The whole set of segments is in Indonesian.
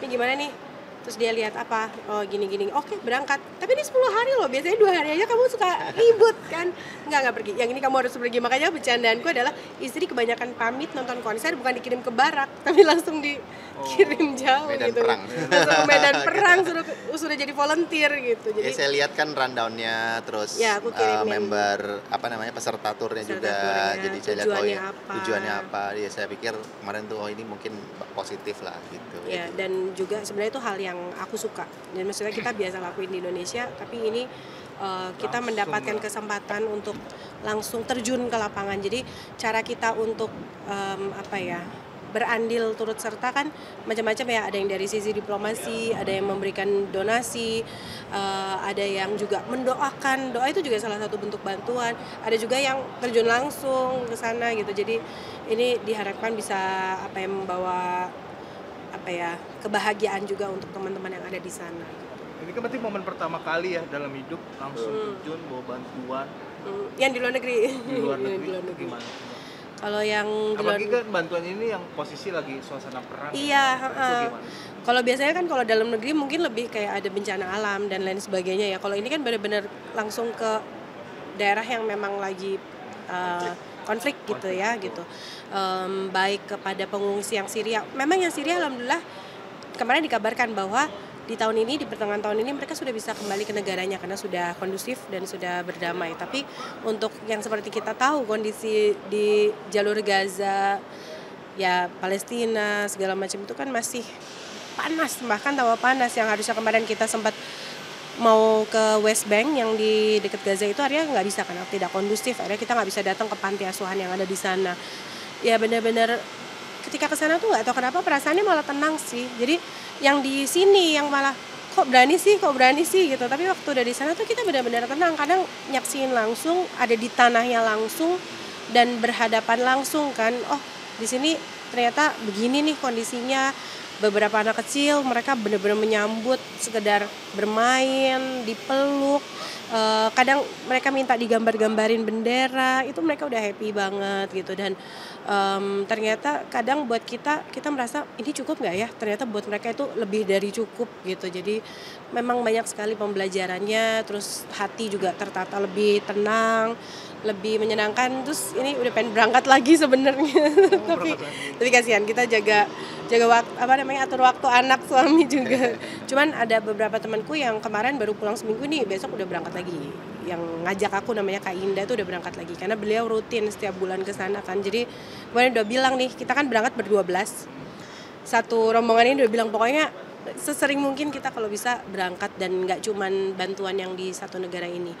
ini gimana nih? Terus dia lihat apa, oh gini-gini, oke berangkat. Tapi ini 10 hari loh, biasanya 2 hari aja kamu suka ribut kan. Enggak pergi, yang ini kamu harus pergi. Makanya bercandaanku adalah istri kebanyakan pamit nonton konser bukan dikirim ke barak, tapi langsung dikirim jauh medan gitu. perang. Langsung ke medan perang, suruh jadi volunteer gitu. Ya, Jadi saya lihat kan rundown-nya, terus ya, aku kirimin member peserta turnya juga. turnya, Jadi saya lihat tujuannya apa. apa. Ya saya pikir kemarin tuh ini mungkin positif lah gitu. Ya, Gitu. dan juga sebenarnya itu hal yang aku suka. Dan maksudnya kita biasa lakuin di Indonesia, tapi ini kita mendapatkan kesempatan untuk langsung terjun ke lapangan. Jadi cara kita untuk berandil turut serta kan macam-macam ya. Ada yang dari sisi diplomasi, ada yang memberikan donasi, ada yang juga mendoakan. Doa itu juga salah satu bentuk bantuan. Ada juga yang terjun langsung ke sana gitu. Jadi ini diharapkan bisa membawa kebahagiaan juga untuk teman-teman yang ada di sana. Ini kan berarti momen pertama kali ya dalam hidup langsung terjun bawa bantuan. Yang di luar negeri. Di luar negeri. Gimana? Kalau yang apalagi kan bantuan ini yang posisi lagi suasana perang. Iya, gimana? Kalau biasanya kan kalau dalam negeri mungkin lebih kayak ada bencana alam dan lain sebagainya ya. Kalau ini kan benar-benar langsung ke daerah yang memang lagi konflik gitu ya gitu. Baik kepada pengungsi yang Syria. Memang yang Syria alhamdulillah kemarin dikabarkan bahwa di tahun ini, di pertengahan tahun ini mereka sudah bisa kembali ke negaranya karena sudah kondusif dan sudah berdamai. Tapi untuk yang seperti kita tahu kondisi di jalur Gaza, ya Palestina segala macam itu kan masih panas, bahkan tambah panas. Yang harusnya kemarin kita sempat mau ke West Bank yang di dekat Gaza itu akhirnya nggak bisa karena tidak kondusif. Akhirnya kita nggak bisa datang ke panti asuhan yang ada di sana. Ya benar-benar ketika ke sana tuh nggak tahu kenapa perasaannya malah tenang sih. Jadi yang di sini yang malah kok berani sih gitu. Tapi waktu udah di sana tuh kita benar-benar tenang. Kadang nyaksiin langsung, ada di tanahnya langsung dan berhadapan langsung kan. Oh di sini ternyata begini nih kondisinya. Beberapa anak kecil mereka benar-benar menyambut sekedar bermain, dipeluk. Kadang mereka minta digambar-gambarin bendera, itu mereka udah happy banget gitu. Dan ternyata kadang buat kita merasa ini cukup nggak ya, ternyata buat mereka itu lebih dari cukup gitu. Jadi memang banyak sekali pembelajarannya, terus hati juga tertata lebih tenang, lebih menyenangkan. Terus ini udah pengen berangkat lagi sebenarnya. tapi kasihan kita jaga waktu atur waktu anak suami juga. Cuman ada beberapa temanku yang kemarin baru pulang seminggu nih, besok udah berangkat lagi. Yang ngajak aku namanya Kak Indah tuh udah berangkat lagi karena beliau rutin setiap bulan ke sana kan. Jadi kemarin udah bilang nih, kita kan berangkat ber-12. Satu rombongan ini udah bilang pokoknya sesering mungkin kita kalau bisa berangkat dan nggak cuman bantuan yang di satu negara ini.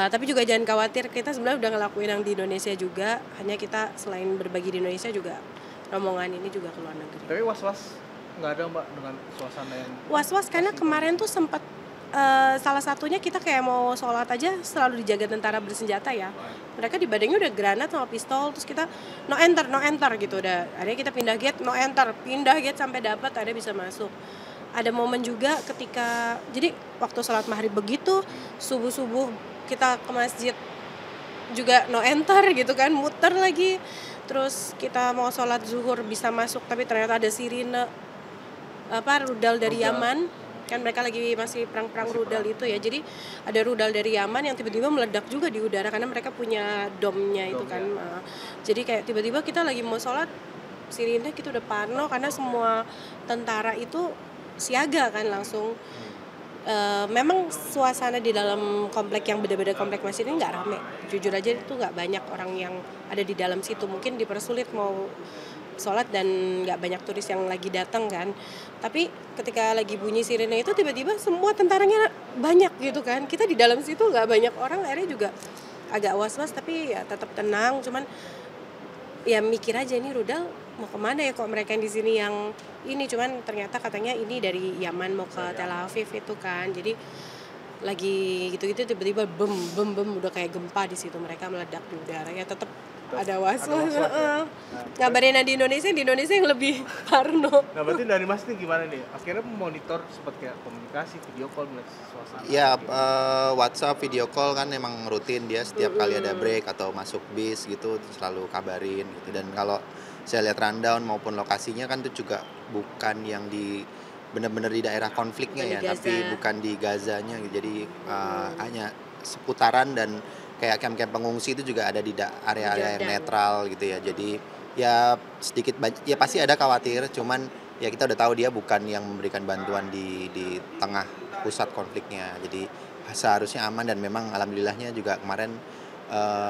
Tapi juga jangan khawatir, kita sebenarnya udah ngelakuin yang di Indonesia juga. Hanya kita selain berbagi di Indonesia juga rombongan ini juga ke luar negeri. Tapi was-was nggak ada Mbak dengan suasana yang was-was karena kemarin tuh sempat salah satunya kita kayak mau sholat aja selalu dijaga tentara bersenjata ya. Mereka di badannya udah granat sama pistol, terus kita no enter gitu udah. Akhirnya kita pindah gate sampai dapat ada bisa masuk. Ada momen juga ketika jadi waktu sholat maghrib begitu subuh kita ke masjid juga no enter gitu kan, muter lagi. Terus kita mau sholat zuhur bisa masuk tapi ternyata ada sirine rudal dari Yaman. Kan mereka lagi masih perang rudal itu ya. Jadi ada rudal dari Yaman yang tiba-tiba meledak juga di udara karena mereka punya domnya itu kan. Jadi kayak tiba-tiba kita lagi mau sholat sirine kita udah parno karena semua tentara itu siaga kan langsung. Memang suasana di dalam komplek yang benar-benar komplek masjid ini nggak rame. Jujur aja itu nggak banyak orang yang ada di dalam situ. Mungkin dipersulit mau sholat dan nggak banyak turis yang lagi datang kan. Tapi ketika lagi bunyi sirene itu tiba-tiba semua tentaranya banyak gitu kan. Kita di dalam situ nggak banyak orang, akhirnya juga agak was-was tapi ya tetap tenang. Cuman ya mikir aja ini rudal mau kemana ya kok mereka yang di sini yang ini, cuman ternyata katanya ini dari Yaman mau ke Tel Aviv itu kan. Jadi lagi gitu-gitu tiba-tiba bem udah kayak gempa di situ, mereka meledak di udara. Ya tetap ada was-was. Ngabarin di Indonesia yang lebih parno. Nah berarti dari Mas ini gimana nih? Akhirnya memonitor seperti kayak komunikasi, video call, melihat suasana. Ya WhatsApp, video call kan emang rutin dia setiap kali ada break atau masuk bis gitu selalu kabarin gitu. Dan kalau saya lihat rundown maupun lokasinya kan itu juga bukan yang di benar-benar di daerah konfliknya Bukan ya, di tapi Gaza. bukan di Gazanya gitu. Jadi hanya seputaran, dan kayak camp-camp pengungsi itu juga ada di area-area yang Jordan. netral gitu ya. Jadi ya sedikit ya pasti ada khawatir, cuman ya kita udah tahu dia bukan yang memberikan bantuan di tengah pusat konfliknya. Jadi seharusnya aman, dan memang alhamdulillahnya juga kemarin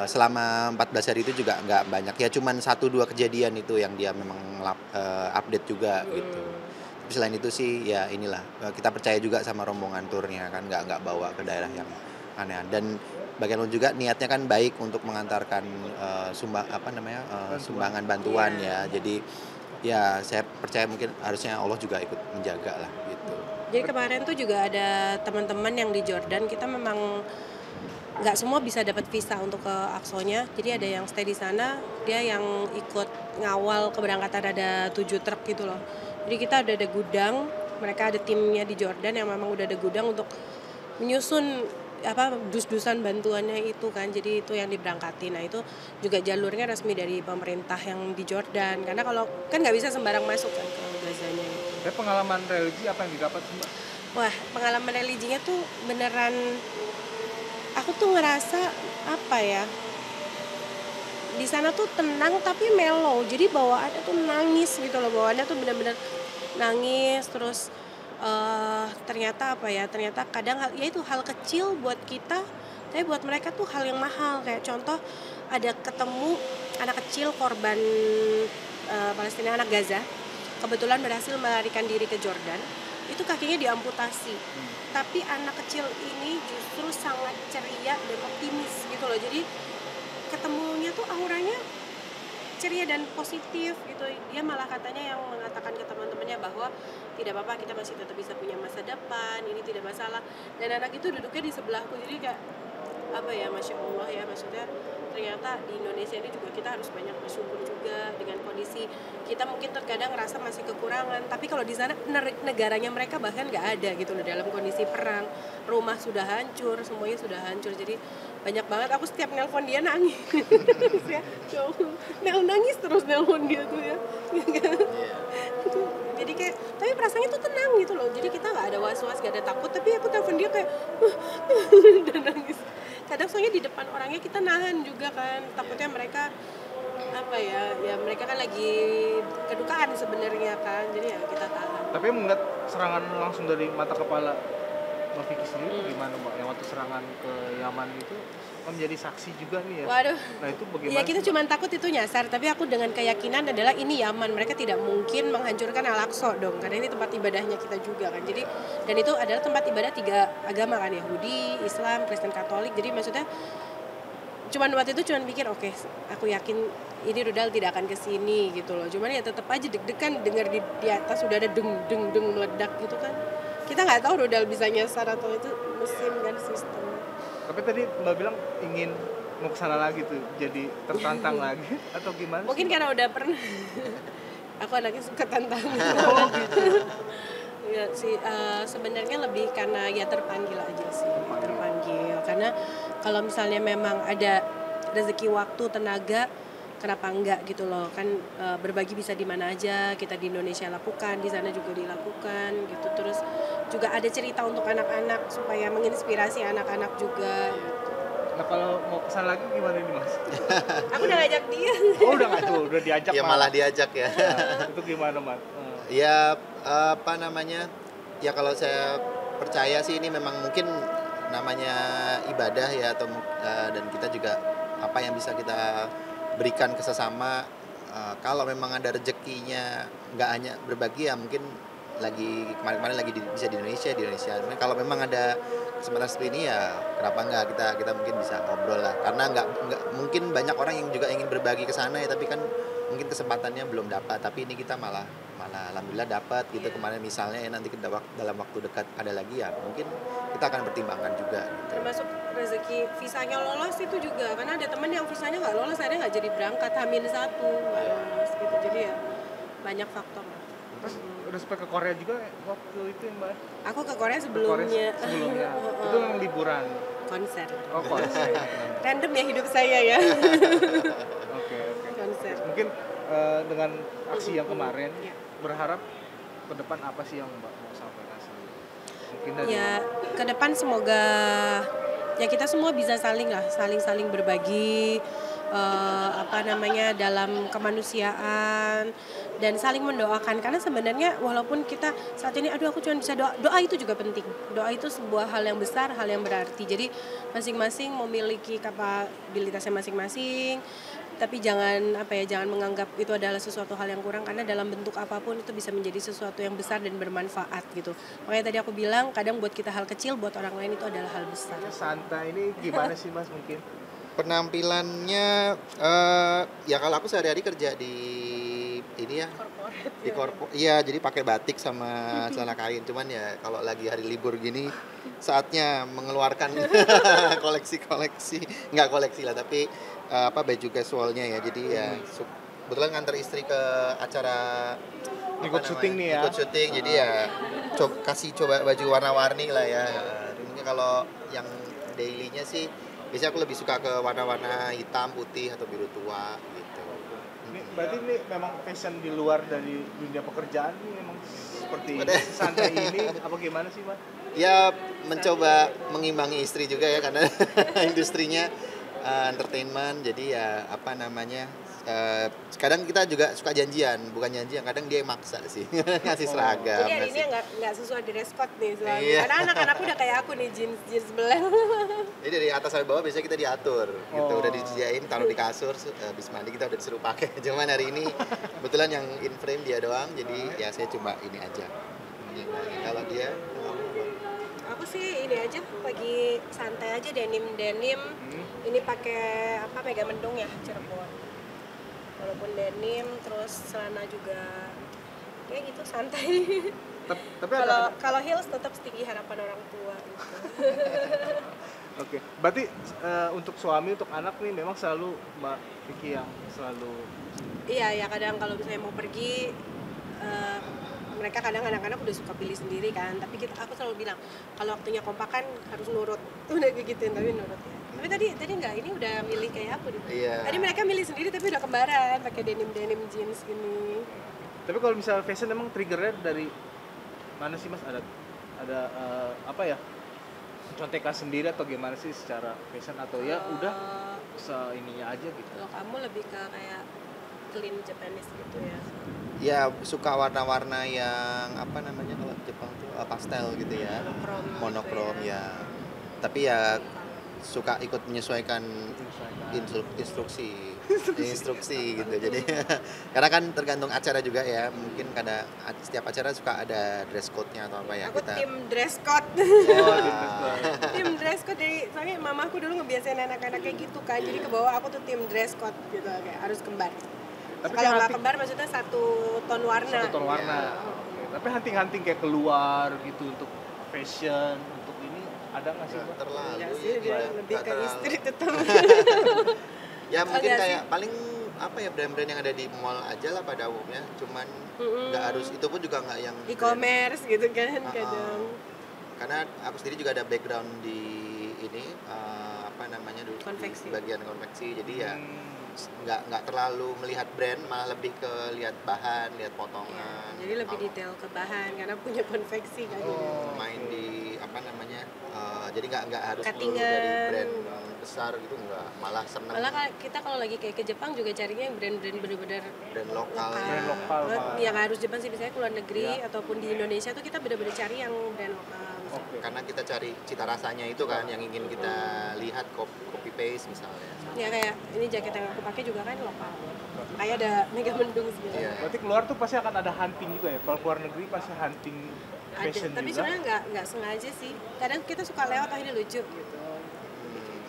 selama 14 hari itu juga nggak banyak ya, cuman 1-2 kejadian itu yang dia memang update juga gitu. Tapi selain itu sih ya inilah, kita percaya juga sama rombongan turnya kan, nggak bawa ke daerah yang aneh. Dan bagaimanapun juga niatnya kan baik untuk mengantarkan sumbangan bantuan ya. Jadi ya saya percaya mungkin harusnya Allah juga ikut menjaga lah gitu. Jadi kemarin tuh juga ada teman-teman yang di Jordan, kita memang nggak semua bisa dapat visa untuk ke Aqsa-nya. Jadi ada yang stay di sana, dia yang ikut ngawal keberangkatan, ada 7 truk gitu loh. Jadi kita ada gudang, mereka ada timnya di Jordan yang memang udah ada gudang untuk menyusun dus-dusan bantuannya itu kan. Jadi itu yang diberangkatin. Nah itu juga jalurnya resmi dari pemerintah yang di Jordan, karena kalau kan nggak bisa sembarang masuk kan ke Gazanya gitu. Tapi pengalaman religi apa yang didapat sih Mbak? Wah, pengalaman religinya tuh beneran, aku tuh ngerasa apa ya, di sana tuh tenang tapi mellow. Jadi bawaannya tuh nangis gitu loh, bawaannya tuh bener-bener nangis. Terus ternyata kadang hal kecil buat kita, tapi buat mereka tuh hal yang mahal. Kayak contoh, ada ketemu anak kecil korban Palestina, anak Gaza, kebetulan berhasil melarikan diri ke Jordan. Itu kakinya diamputasi, tapi anak kecil ini justru sangat ceria dan optimis gitu loh. Jadi ketemunya tuh auranya ceria dan positif gitu. Dia malah katanya yang mengatakan ke teman-temannya bahwa tidak apa-apa, kita masih tetap bisa punya masa depan, ini tidak masalah. Dan anak itu duduknya di sebelahku, jadi kayak apa ya, Masya Allah ya, maksudnya ternyata di Indonesia ini juga kita harus banyak bersyukur juga dengan kondisi kita. Mungkin terkadang ngerasa masih kekurangan, tapi kalau di sana negaranya mereka bahkan nggak ada gitu loh, dalam kondisi perang, rumah sudah hancur, semuanya sudah hancur. Jadi banyak banget, aku setiap nelpon dia nangis ya, nangis terus nelpon dia tuh ya. Jadi kayak, tapi perasaannya tuh tenang gitu loh. Jadi kita nggak ada was-was, nggak ada takut, tapi aku telepon dia kayak dan nangis. Kadang soalnya di depan orangnya kita nahan juga kan, takutnya mereka mereka kan lagi kedukaan sebenarnya kan, jadi ya kita tahan. Tapi melihat serangan langsung dari mata kepala Mbak Vicky sendiri gimana Mbak? Yang waktu serangan ke Yaman itu menjadi saksi juga nih ya. Waduh. Nah itu bagaimana? Ya kita cuma takut itu nyasar, tapi aku dengan keyakinan adalah ini Yaman, mereka tidak mungkin menghancurkan Al-Aqsa dong, karena ini tempat ibadahnya kita juga kan. Jadi dan itu adalah tempat ibadah 3 agama kan, Yahudi, Islam, Kristen, Katolik. Jadi maksudnya waktu itu pikir oke, aku yakin ini rudal tidak akan kesini gitu loh. Cuman ya tetap aja deg-degan dengar di atas sudah ada deng meledak gitu kan. Kita nggak tahu rudal bisa nyasar atau itu mesin kan, sistem. Tapi tadi Mbak bilang ingin mau kesana lagi tuh, jadi tertantang lagi atau gimana? Mungkin karena udah pernah. Aku anaknya suka tantangan. Oh gitu. Ya sih, sebenarnya lebih karena ya terpanggil aja sih. Terpanggil. Karena kalau misalnya memang ada rezeki, waktu, tenaga, kenapa enggak gitu loh. Kan berbagi bisa di mana aja, kita di Indonesia lakukan, di sana juga dilakukan gitu. Terus juga ada cerita untuk anak-anak supaya menginspirasi anak-anak juga gitu. Nah kalau mau kesana lagi gimana nih Mas? Aku udah ngajak dia. Oh udah diajak Ya malah diajak ya. Nah, itu gimana Mas? Ya ya kalau saya percaya sih ini memang mungkin namanya ibadah ya, atau dan kita juga apa yang bisa kita berikan ke sesama. Kalau memang ada rezekinya, nggak hanya berbagi ya, mungkin kemarin lagi bisa di Indonesia. Kalau memang ada kesempatan seperti ini ya kenapa enggak, kita mungkin bisa ngobrol lah, karena nggak mungkin banyak orang yang juga ingin berbagi ke sana ya, tapi kan mungkin kesempatannya belum dapat. Tapi ini kita malah alhamdulillah dapat gitu. Kemarin misalnya ya, nanti dalam waktu dekat ada lagi ya, mungkin kita akan pertimbangkan juga gitu. Termasuk rezeki visanya lolos itu juga, karena ada teman yang visanya nggak lolos, akhirnya nggak jadi berangkat, H-1 nggak lolos gitu. Jadi ya banyak faktor. Terus udah sampai ke Korea juga waktu itu ya Mbak? Aku ke Korea sebelumnya. Itu yang liburan? Konser. Oh konser. Random ya hidup saya ya. Oke. Konser. Mungkin dengan aksi yang kemarin berharap ke depan apa sih yang Mbak mau sampaikan sendiri? Mungkin dari Ya ke depan semoga ya kita semua bisa saling berbagi apa namanya dalam kemanusiaan dan saling mendoakan, karena sebenarnya walaupun kita saat ini aduh aku cuma bisa doa itu juga penting. Doa itu sebuah hal yang besar, hal yang berarti. Jadi masing-masing memiliki kapabilitasnya masing-masing, tapi jangan jangan menganggap itu adalah sesuatu hal yang kurang, karena dalam bentuk apapun itu bisa menjadi sesuatu yang besar dan bermanfaat gitu. Makanya tadi aku bilang kadang buat kita hal kecil, buat orang lain itu adalah hal besar. santai ini gimana sih Mas mungkin? Penampilannya ya kalau aku sehari-hari kerja di ini ya di iya, jadi pakai batik sama celana kain. Cuman ya kalau lagi hari libur gini saatnya mengeluarkan koleksi-koleksi, nggak koleksi lah, tapi baju casualnya ya. Jadi ya kebetulan nganter istri ke acara Ikut syuting nih ya. ikut syuting, jadi ya kasih coba baju warna-warni lah ya. Mungkin kalau yang dailynya sih biasanya aku lebih suka ke warna-warna hitam, putih, atau biru tua gitu. Ini berarti ini memang passion di luar dari dunia pekerjaan ini memang seperti santai ini apa gimana sih Mas? Ya mencoba mengimbangi istri juga ya, karena industrinya entertainment, jadi ya kadang kita juga suka bukan janjian, kadang dia yang maksa sih ngasih seragam. Jadi hari ini nggak sesuai dress code nih selalu. Iya. Karena anak-anakku udah kayak aku nih, jeans belel. Jadi dari atas sampai bawah biasanya kita diatur gitu, udah disediain, taruh di kasur, habis mandi kita udah disuruh pakai. Cuman hari ini kebetulan yang in frame dia doang, jadi ya saya cuma ini aja. Kalau dia Aku sih ini aja, lagi santai aja, denim. Ini pakai Mega Mendung ya, Cirebon. Walaupun denim, terus celana juga kayak gitu santai. Tapi Kalau heels tetap setinggi harapan orang tua gitu. Oke, berarti untuk suami, untuk anak nih memang selalu Mbak Vicky yang selalu. Iya, ya kadang kalau misalnya mau pergi mereka kadang anak-anak udah suka pilih sendiri kan, tapi aku selalu bilang kalau waktunya kompakan harus nurut. Udah gituin, tapi nurut ya. Tapi tadi enggak, ini udah milih kayak aku gitu. Iya. Tadi mereka milih sendiri tapi udah kembaran pakai denim jeans gini. Tapi kalau misalnya fashion emang triggernya dari mana sih Mas? Ada contekan sendiri atau gimana sih secara fashion, atau ya udah ininya aja gitu? Kalau kamu lebih ke kayak clean Japanese gitu ya. ya suka warna-warna yang kalau Jepang tuh pastel gitu ya, monokrom gitu ya. Tapi ya suka ikut menyesuaikan instruksi gitu. Jadi karena kan tergantung acara juga ya, mungkin setiap acara suka ada dress code-nya atau apa ya. Aku tim dress code. Tim dress code dari soalnya mamaku dulu ngebiasain anak-anak kayak gitu kan, jadi ke bawah aku tuh tim dress code gitu, kayak harus kembar. Kalau nggak kembar maksudnya satu ton warna. Satu ton warna. Ya. Tapi hunting kayak keluar gitu untuk fashion, untuk ini ada nggak sih? Terlalu Enggak sih, dia lebih ke istri tetap. Ya mungkin kayak paling brand-brand yang ada di mall aja lah pada umumnya, cuman nggak harus, itu pun juga nggak yang e-commerce gitu kan kadang. Karena aku sendiri juga ada background di ini dulu Konveksi. di bagian konveksi, jadi ya nggak terlalu melihat brand, malah lebih ke lihat bahan, lihat potongan. Jadi lebih detail ke bahan karena punya konveksi kan. Main di jadi nggak harus Cuttingan. melulu dari brand besar gitu, nggak, malah seneng. Malah kita kalau lagi kayak ke Jepang juga carinya yang brand-brand benar-benar brand lokal. Brand lokal. Ya nggak harus Jepang sih, biasanya ke luar negeri ataupun di Indonesia tuh kita benar-benar cari yang brand lokal. Okay. Karena kita cari cita rasanya itu kan yang ingin kita lihat, copy paste misalnya. Ya kayak ini jaket yang aku pakai juga kan lokal. Kayak ada Mega Mendung segala. Iya. Berarti keluar tuh pasti akan ada hunting juga ya. Kalau keluar negeri pasti hunting fashion Ada, tapi juga. sebenarnya nggak sengaja sih. Kadang kita suka lewat, ini lucu gitu.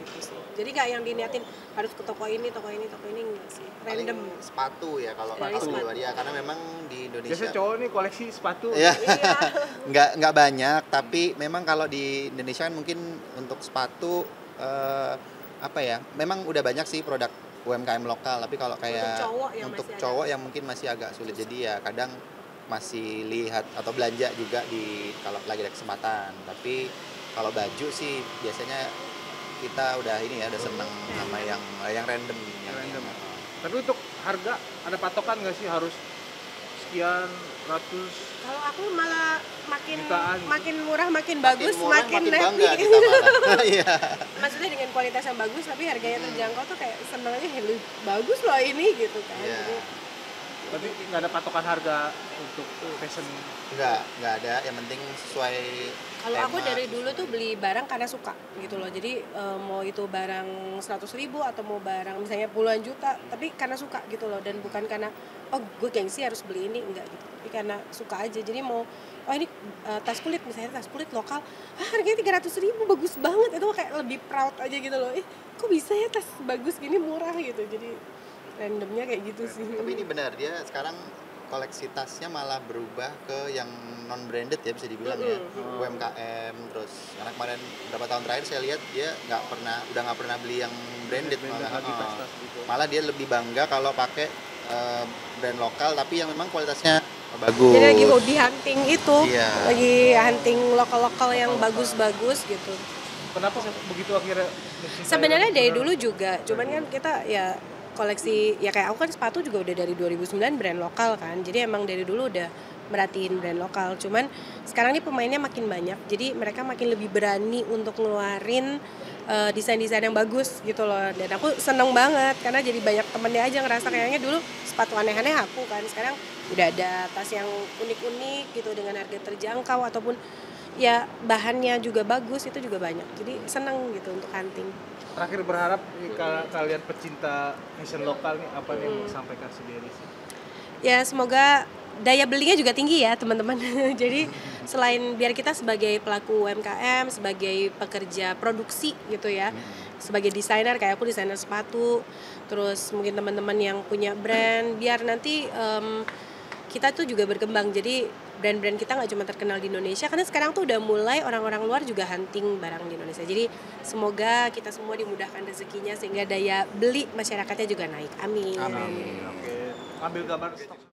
Gitu sih. Jadi nggak yang diniatin harus ke toko ini enggak sih. Paling Random. sepatu ya kalau Sepatu. ya, karena memang di Indonesia Biasanya cowok nih koleksi sepatu. ya Iya. nggak banyak, tapi memang kalau di Indonesia kan mungkin untuk sepatu memang udah banyak sih produk UMKM lokal, tapi kalau kayak untuk cowok yang mungkin masih agak sulit, jadi ya kadang masih lihat atau belanja juga kalau lagi ada kesempatan. Tapi kalau baju sih biasanya kita udah seneng sama yang random. Tapi untuk harga ada patokan nggak sih, harus sekian ratus. Kalau aku malah makin Jutaan. makin murah makin bagus, murah, makin bangga happy. kita malah. Iya. Maksudnya dengan kualitas yang bagus tapi harganya terjangkau tuh kayak seneng aja, "Hei, bagus loh ini," gitu kan. Iya. Jadi, Tapi nggak ada patokan harga untuk fashion. Nggak ada, yang penting sesuai kalau aku tema. dari dulu tuh beli barang karena suka gitu loh. Jadi mau itu barang 100.000 atau mau barang misalnya puluhan juta, tapi karena suka gitu loh, dan bukan karena oh gue gengsi harus beli ini, enggak gitu. Tapi karena suka aja. Jadi mau oh ini tas kulit, misalnya tas kulit lokal, harganya 300.000 bagus banget, itu kayak lebih proud aja gitu loh. Kok bisa ya tas bagus gini murah gitu. Jadi randomnya kayak gitu sih. Tapi ini benar, dia sekarang koleksi tasnya malah berubah ke yang non branded ya, bisa dibilang ya, UMKM. Terus karena kemarin beberapa tahun terakhir saya lihat dia udah nggak pernah beli yang branded malah. lagi tas-tas gitu. Malah dia lebih bangga kalau pakai brand lokal tapi yang memang kualitasnya bagus. Jadi lagi hobi hunting itu, Iya. lagi hunting lokal-lokal yang bagus-bagus gitu. Kenapa begitu akhirnya? Sebenarnya dari dulu juga, cuman kan kita ya koleksi, ya kayak aku kan sepatu juga udah dari 2009 brand lokal kan, jadi emang dari dulu udah merhatiin brand lokal. Cuman sekarang nih pemainnya makin banyak, jadi mereka makin lebih berani untuk ngeluarin desain-desain yang bagus gitu loh. Dan aku seneng banget karena jadi banyak temennya aja ngerasa kayaknya dulu sepatu aneh-aneh aku kan, sekarang udah ada tas yang unik-unik gitu dengan harga terjangkau ataupun ya bahannya juga bagus, itu juga banyak. Jadi seneng gitu untuk hunting. Terakhir berharap kalian pecinta fashion lokal nih apa nih yang mau sampaikan sendiri sih? Ya semoga daya belinya juga tinggi ya teman-teman. Jadi selain biar kita sebagai pelaku UMKM, sebagai pekerja produksi gitu ya, sebagai desainer kayak aku desainer sepatu, terus mungkin teman-teman yang punya brand, biar nanti kita tuh juga berkembang. Jadi brand-brand kita nggak cuma terkenal di Indonesia, karena sekarang tuh udah mulai orang-orang luar juga hunting barang di Indonesia. Jadi semoga kita semua dimudahkan rezekinya sehingga daya beli masyarakatnya juga naik. Amin. Oke. Ambil gambar stok.